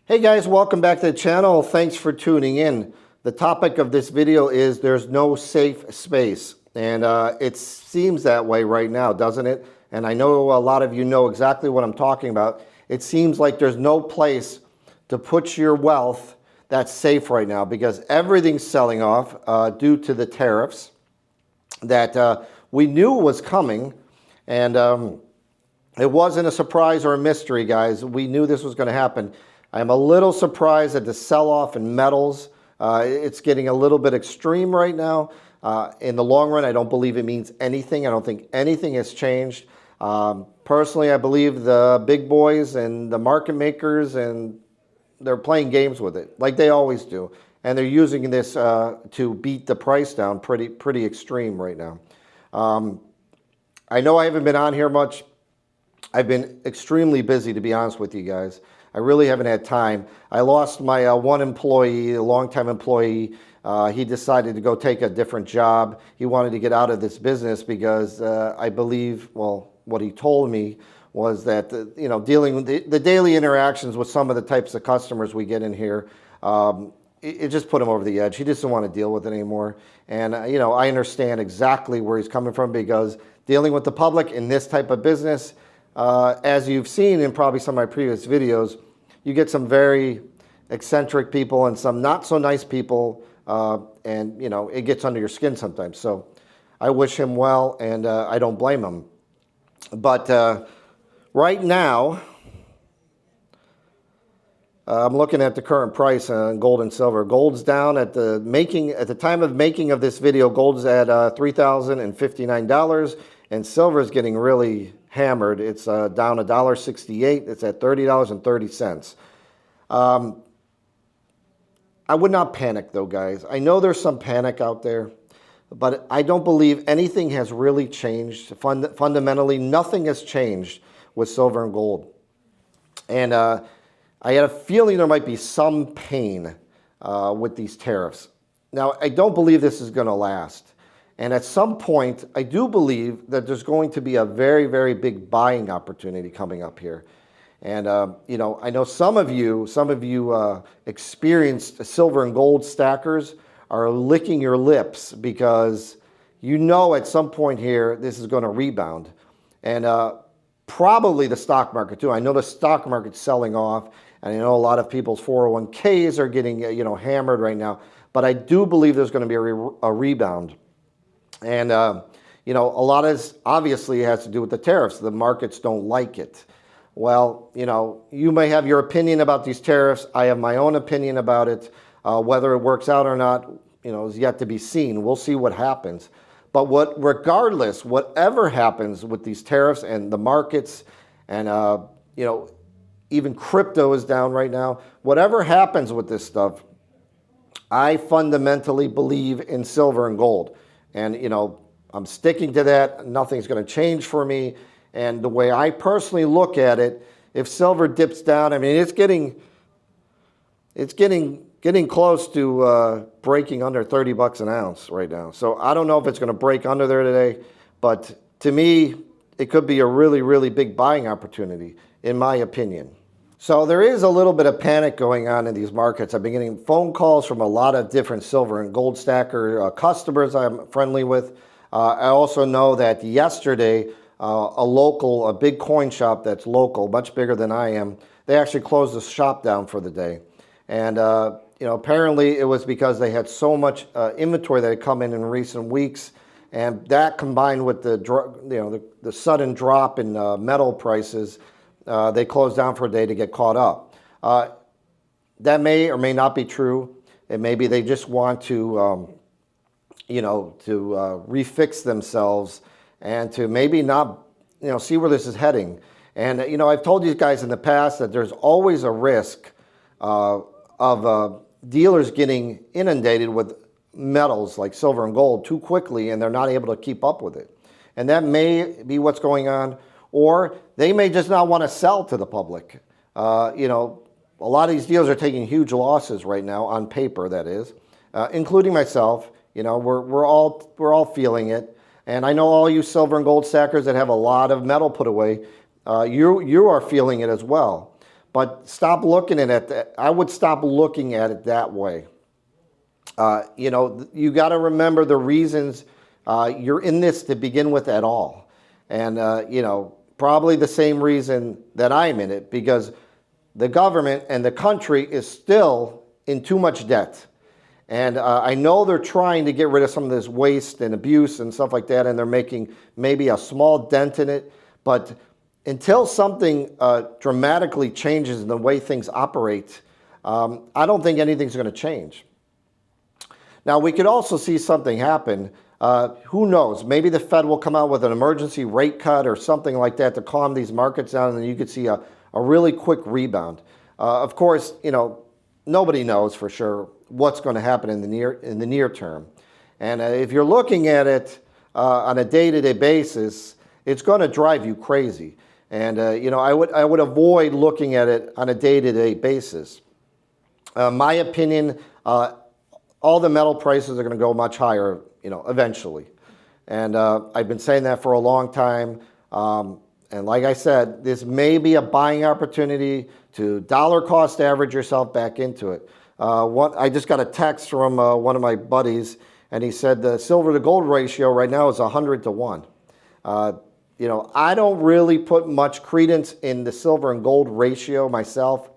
Hey guys, welcome back to the channel. Thanks for tuning in. The topic of this video is there's no safe space. And it seems that way right now, doesn't it? And I know a lot of you know exactly what I'm talking about. It seems like there's no place to put your wealth that's safe right now because everything's selling off due to the tariffs that we knew was coming. And it wasn't a surprise or a mystery, guys. We knew this was going to happen. I'm a little surprised at the sell-off in metals. It's getting a little bit extreme right now. In the long run, I don't believe it means anything. I don't think anything has changed. Personally, I believe the big boys and the market makers, and they're playing games with it like they always do. And they're using this to beat the price down pretty extreme right now. I know I haven't been on here much. I've been extremely busy, to be honest with you guys. I really haven't had time. I lost my one employee, a longtime employee. He decided to go take a different job. He wanted to get out of this business because I believe, well, what he told me was that, dealing with the daily interactions with some of the types of customers we get in here, it just put him over the edge. He just didn't want to deal with it anymore. And, I understand exactly where he's coming from because dealing with the public in this type of business, as you've seen in probably some of my previous videos, you get some very eccentric people and some not so nice people, and it gets under your skin sometimes. So I wish him well, and I don't blame him. But right now, I'm looking at the current price on gold and silver. Gold's down at the time of making of this video. Gold's at $3,059, and silver is getting really hammered. It's down $1.68. It's at $30.30. I would not panic though, guys. I know there's some panic out there, but I don't believe anything has really changed. Fundamentally, nothing has changed with silver and gold. And I had a feeling there might be some pain with these tariffs. Now, I don't believe this is going to last. And at some point, I do believe that there's going to be a very, very big buying opportunity coming up here. And, I know some of you experienced silver and gold stackers are licking your lips because at some point here, this is going to rebound. And probably the stock market too. I know the stock market's selling off, and I know a lot of people's 401ks are getting, hammered right now. But I do believe there's going to be a rebound. And, a lot of this obviously has to do with the tariffs. The markets don't like it. Well, you may have your opinion about these tariffs. I have my own opinion about it. Whether it works out or not, is yet to be seen. We'll see what happens. But regardless, whatever happens with these tariffs and the markets and, even crypto is down right now. Whatever happens with this stuff, I fundamentally believe in silver and gold. And, I'm sticking to that. Nothing's going to change for me. And the way I personally look at it, if silver dips down, I mean, it's getting close to breaking under 30 bucks an ounce right now. So I don't know if it's going to break under there today, but to me, it could be a really, really big buying opportunity, in my opinion. So there is a little bit of panic going on in these markets. I've been getting phone calls from a lot of different silver and gold stacker customers I'm friendly with. I also know that yesterday, a big coin shop that's local, much bigger than I am, they actually closed the shop down for the day. And, apparently it was because they had so much inventory that had come in recent weeks. And that combined with the sudden drop in metal prices, they closed down for a day to get caught up. That may or may not be true. And maybe they just want to, refix themselves and to maybe not, see where this is heading. And, I've told you guys in the past that there's always a risk of dealers getting inundated with metals like silver and gold too quickly, and they're not able to keep up with it. And that may be what's going on. Or they may just not want to sell to the public. A lot of these deals are taking huge losses right now, on paper, that is, including myself. We're all feeling it. And I know all you silver and gold stackers that have a lot of metal put away, you are feeling it as well. But stop looking at it. I would stop looking at it that way. You know, you got to remember the reasons you're in this to begin with at all. And, you know, probably the same reason that I'm in it, because the government and the country is still in too much debt. And I know they're trying to get rid of some of this waste and abuse and stuff like that, and they're making maybe a small dent in it. But until something dramatically changes in the way things operate, I don't think anything's going to change. Now, we could also see something happen. Who knows? Maybe the Fed will come out with an emergency rate cut or something like that to calm these markets down, and then you could see a really quick rebound. Of course, you know, nobody knows for sure what's going to happen in the near term. And if you're looking at it on a day-to-day basis, it's going to drive you crazy. And you know, I would avoid looking at it on a day-to-day basis. My opinion, all the metal prices are going to go much higher, you know, eventually. And I've been saying that for a long time. And like I said, this may be a buying opportunity to dollar cost average yourself back into it. I just got a text from one of my buddies, and he said the silver to gold ratio right now is 100 to 1. You know, I don't really put much credence in the silver and gold ratio myself.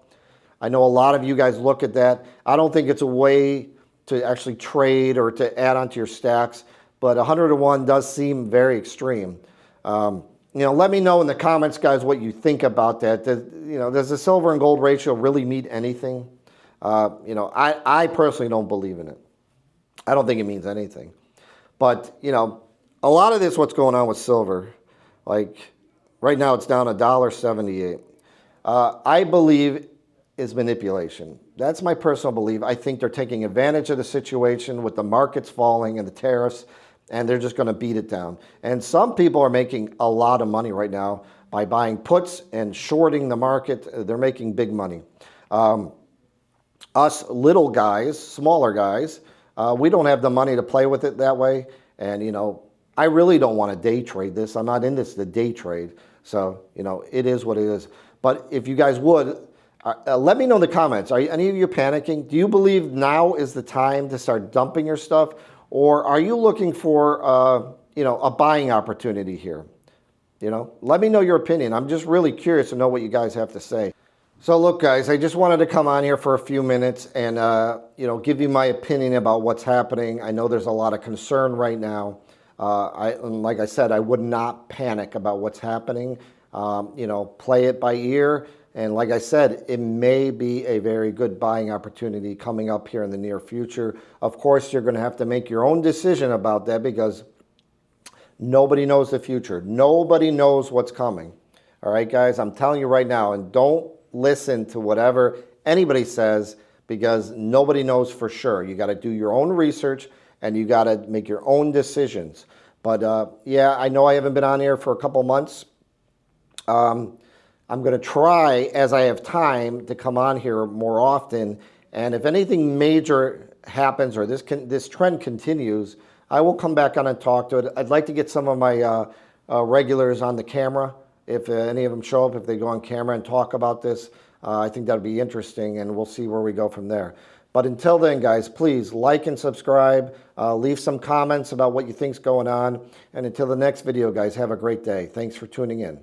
I know a lot of you guys look at that. I don't think it's a way to actually trade or to add onto your stacks, but 100 to 1 does seem very extreme. You know, let me know in the comments, guys, what you think about that. Does the silver and gold ratio really mean anything? You know, I personally don't believe in it. I don't think it means anything. But, you know, a lot of this, what's going on with silver, like right now it's down $1.78. I believe is manipulation. That's my personal belief. I think they're taking advantage of the situation with the markets falling and the tariffs, and they're just going to beat it down. And some people are making a lot of money right now by buying puts and shorting the market. They're making big money. Us little guys, smaller guys, we don't have the money to play with it that way. And, you know, I really don't want to day trade this. I'm not in this to day trade. So, you know, it is what it is. But if you guys would, let me know in the comments. Are any of you panicking? Do you believe now is the time to start dumping your stuff? Or are you looking for, you know, a buying opportunity here? You know, let me know your opinion. I'm just really curious to know what you guys have to say. So look, guys, I just wanted to come on here for a few minutes and, you know, give you my opinion about what's happening. I know there's a lot of concern right now. Like I said, I would not panic about what's happening. You know, play it by ear. And like I said, it may be a very good buying opportunity coming up here in the near future. Of course, you're going to have to make your own decision about that because nobody knows the future. Nobody knows what's coming. All right, guys, I'm telling you right now, and don't listen to whatever anybody says because nobody knows for sure. You got to do your own research and you got to make your own decisions. But yeah, I know I haven't been on here for a couple months. I'm going to try, as I have time, to come on here more often. And if anything major happens or this trend continues, I will come back on and talk to it. I'd like to get some of my regulars on the camera. If any of them show up, if they go on camera and talk about this, I think that would be interesting, and we'll see where we go from there. But until then, guys, please like and subscribe. Leave some comments about what you think's going on. And until the next video, guys, have a great day. Thanks for tuning in.